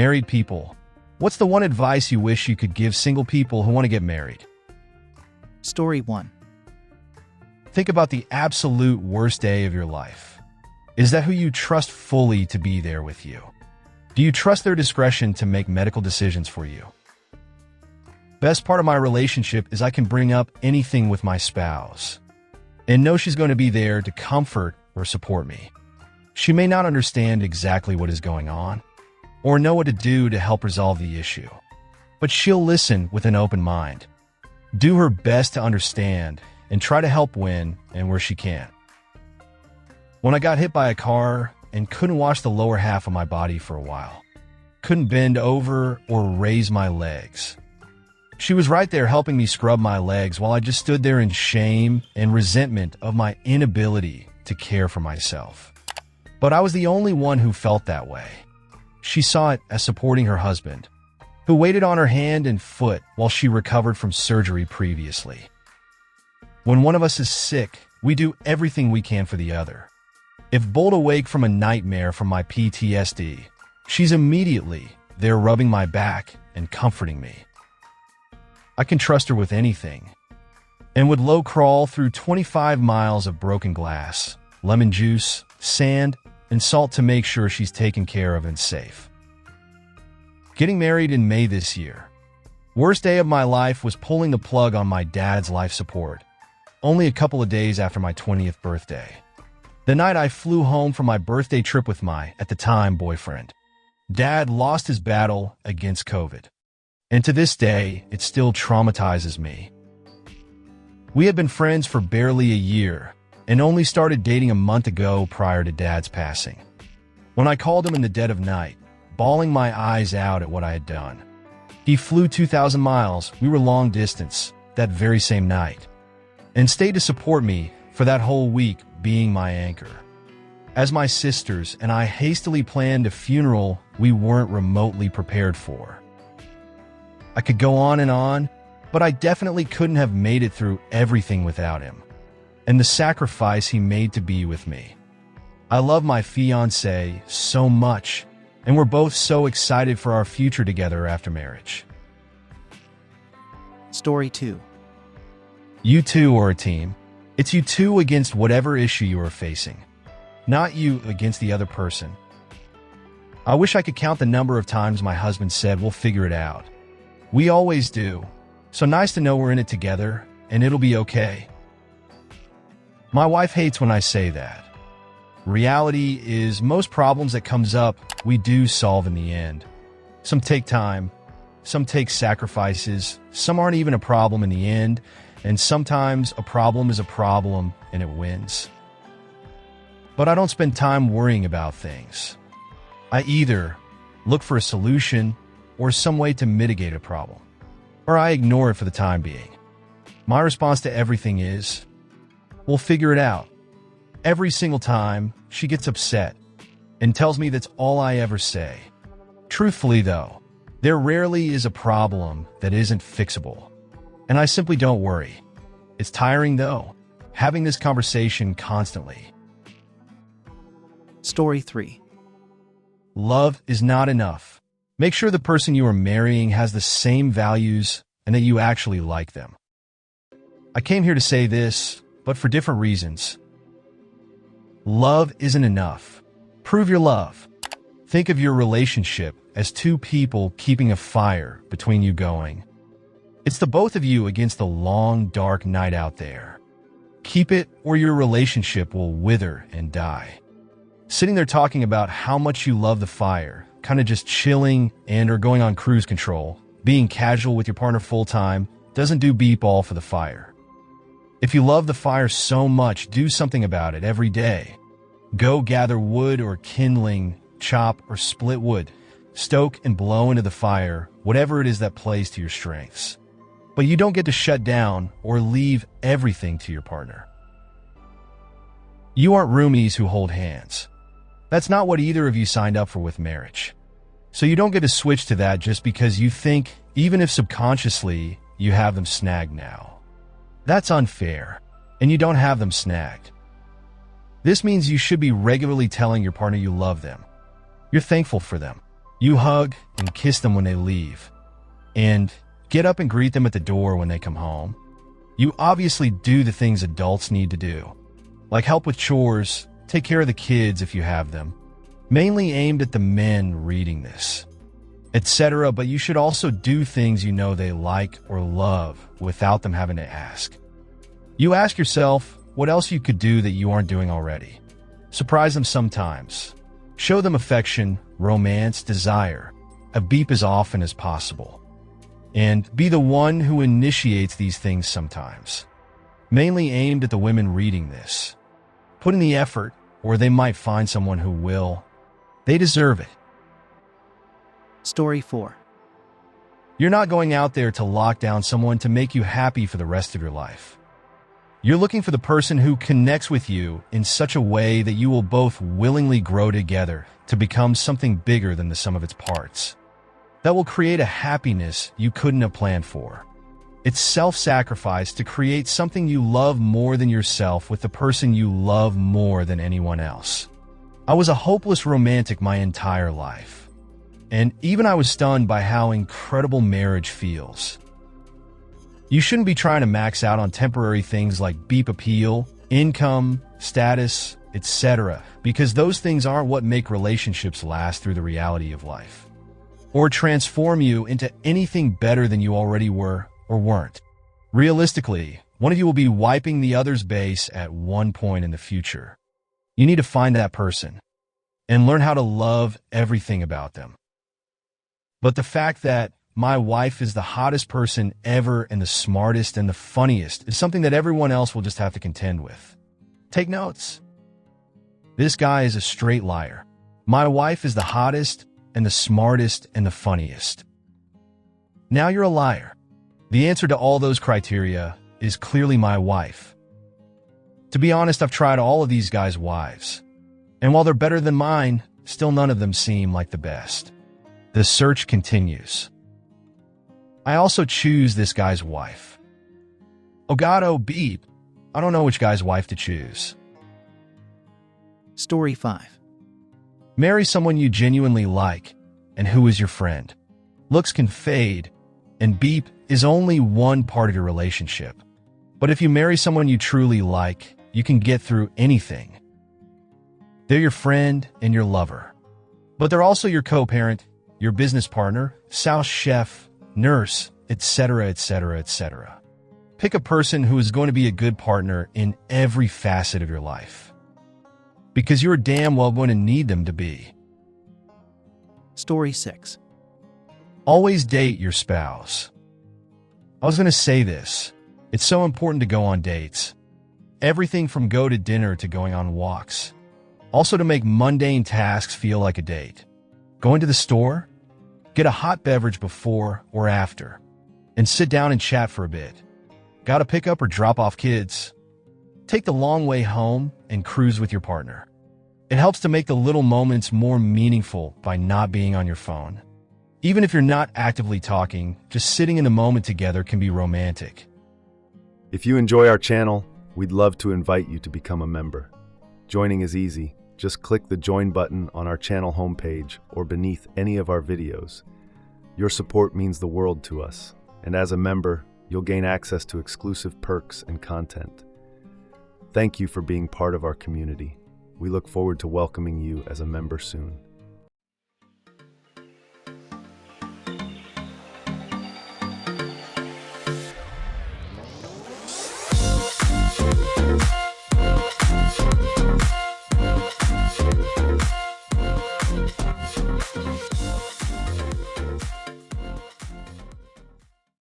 Married people, what's the one advice you wish you could give single people who want to get married? Story 1. Think about the absolute worst day of your life. Is that who you trust fully to be there with you? Do you trust their discretion to make medical decisions for you? Best part of my relationship is I can bring up anything with my spouse and know she's going to be there to comfort or support me. She may not understand exactly what is going on or know what to do to help resolve the issue, but she'll listen with an open mind, do her best to understand, and try to help when and where she can. When I got hit by a car and couldn't wash the lower half of my body for a while, couldn't bend over or raise my legs, she was right there helping me scrub my legs while I just stood there in shame and resentment of my inability to care for myself. But I was the only one who felt that way. She saw it as supporting her husband, who waited on her hand and foot while she recovered from surgery previously. When one of us is sick, we do everything we can for the other. If bolt awake from a nightmare from my PTSD, she's immediately there rubbing my back and comforting me. I can trust her with anything, and would low crawl through 25 miles of broken glass, lemon juice, sand, and salt to make sure she's taken care of and safe. Getting married in May this year. Worst day of my life was pulling the plug on my dad's life support, only a couple of days after my 20th birthday. The night I flew home from my birthday trip with my, at the time, boyfriend. Dad lost his battle against COVID, and to this day, it still traumatizes me. We had been friends for barely a year and only started dating a month ago prior to Dad's passing. When I called him in the dead of night, bawling my eyes out at what I had done, he flew 2,000 miles, we were long distance, that very same night, and stayed to support me for that whole week, being my anchor. As my sisters and I hastily planned a funeral we weren't remotely prepared for. I could go on, but I definitely couldn't have made it through everything without him, and the sacrifice he made to be with me. I love my fiancé so much, and we're both so excited for our future together after marriage. Story 2. You two are a team. It's you two against whatever issue you are facing, not you against the other person. I wish I could count the number of times my husband said, "We'll figure it out." We always do, so nice to know we're in it together, and it'll be okay. My wife hates when I say that. Reality is most problems that comes up, we do solve in the end. Some take time, some take sacrifices, some aren't even a problem in the end, and sometimes a problem is a problem and it wins. But I don't spend time worrying about things. I either look for a solution or some way to mitigate a problem, or I ignore it for the time being. My response to everything is, "We'll figure it out." Every single time, she gets upset and tells me that's all I ever say. Truthfully though, there rarely is a problem that isn't fixable, and I simply don't worry. It's tiring though, having this conversation constantly. Story 3. Love is not enough. Make sure the person you are marrying has the same values and that you actually like them. I came here to say this, but for different reasons. Love isn't enough. Prove your love. Think of your relationship as two people keeping a fire between you going. It's the both of you against the long, dark night out there. Keep it or your relationship will wither and die. Sitting there talking about how much you love the fire, kind of just chilling and or going on cruise control, being casual with your partner full time, doesn't do beep all for the fire. If you love the fire so much, do something about it every day. Go gather wood or kindling, chop or split wood, stoke and blow into the fire, whatever it is that plays to your strengths. But you don't get to shut down or leave everything to your partner. You aren't roomies who hold hands. That's not what either of you signed up for with marriage. So you don't get to switch to that just because you think, even if subconsciously, you have them snagged now. That's unfair, and you don't have them snagged. This means you should be regularly telling your partner you love them. You're thankful for them. You hug and kiss them when they leave, and get up and greet them at the door when they come home. You obviously do the things adults need to do, like help with chores, take care of the kids if you have them, mainly aimed at the men reading this, etc. But you should also do things you know they like or love without them having to ask. You ask yourself what else you could do that you aren't doing already. Surprise them sometimes. Show them affection, romance, desire. A beep as often as possible. And be the one who initiates these things sometimes. Mainly aimed at the women reading this. Put in the effort, or they might find someone who will. They deserve it. Story 4. You're not going out there to lock down someone to make you happy for the rest of your life. You're looking for the person who connects with you in such a way that you will both willingly grow together to become something bigger than the sum of its parts. That will create a happiness you couldn't have planned for. It's self-sacrifice to create something you love more than yourself with the person you love more than anyone else. I was a hopeless romantic my entire life. And even I was stunned by how incredible marriage feels. You shouldn't be trying to max out on temporary things like beep appeal, income, status, etc., because those things aren't what make relationships last through the reality of life, or transform you into anything better than you already were or weren't. Realistically, one of you will be wiping the other's base at one point in the future. You need to find that person and learn how to love everything about them. But the fact that my wife is the hottest person ever and the smartest and the funniest is something that everyone else will just have to contend with. Take notes. This guy is a straight liar. My wife is the hottest and the smartest and the funniest. Now you're a liar. The answer to all those criteria is clearly my wife. To be honest, I've tried all of these guys' wives. And while they're better than mine, still none of them seem like the best. The search continues. I also choose this guy's wife. Ogado beep. I don't know which guy's wife to choose. Story 5. Marry someone you genuinely like and who is your friend. Looks can fade, and beep is only one part of your relationship. But if you marry someone you truly like, you can get through anything. They're your friend and your lover. But they're also your co-parent, your business partner, sous chef, nurse, etc., etc., etc. Pick a person who is going to be a good partner in every facet of your life, because you're damn well going to need them to be. Story 6. Always date your spouse. I was going to say this. It's so important to go on dates. Everything from go to dinner to going on walks. Also to make mundane tasks feel like a date. Going to the store? Get a hot beverage before or after, and sit down and chat for a bit. Gotta pick up or drop off kids? Take the long way home and cruise with your partner. It helps to make the little moments more meaningful by not being on your phone. Even if you're not actively talking, just sitting in the moment together can be romantic. If you enjoy our channel, we'd love to invite you to become a member. Joining is easy. Just click the join button on our channel homepage or beneath any of our videos. Your support means the world to us, and as a member, you'll gain access to exclusive perks and content. Thank you for being part of our community. We look forward to welcoming you as a member soon.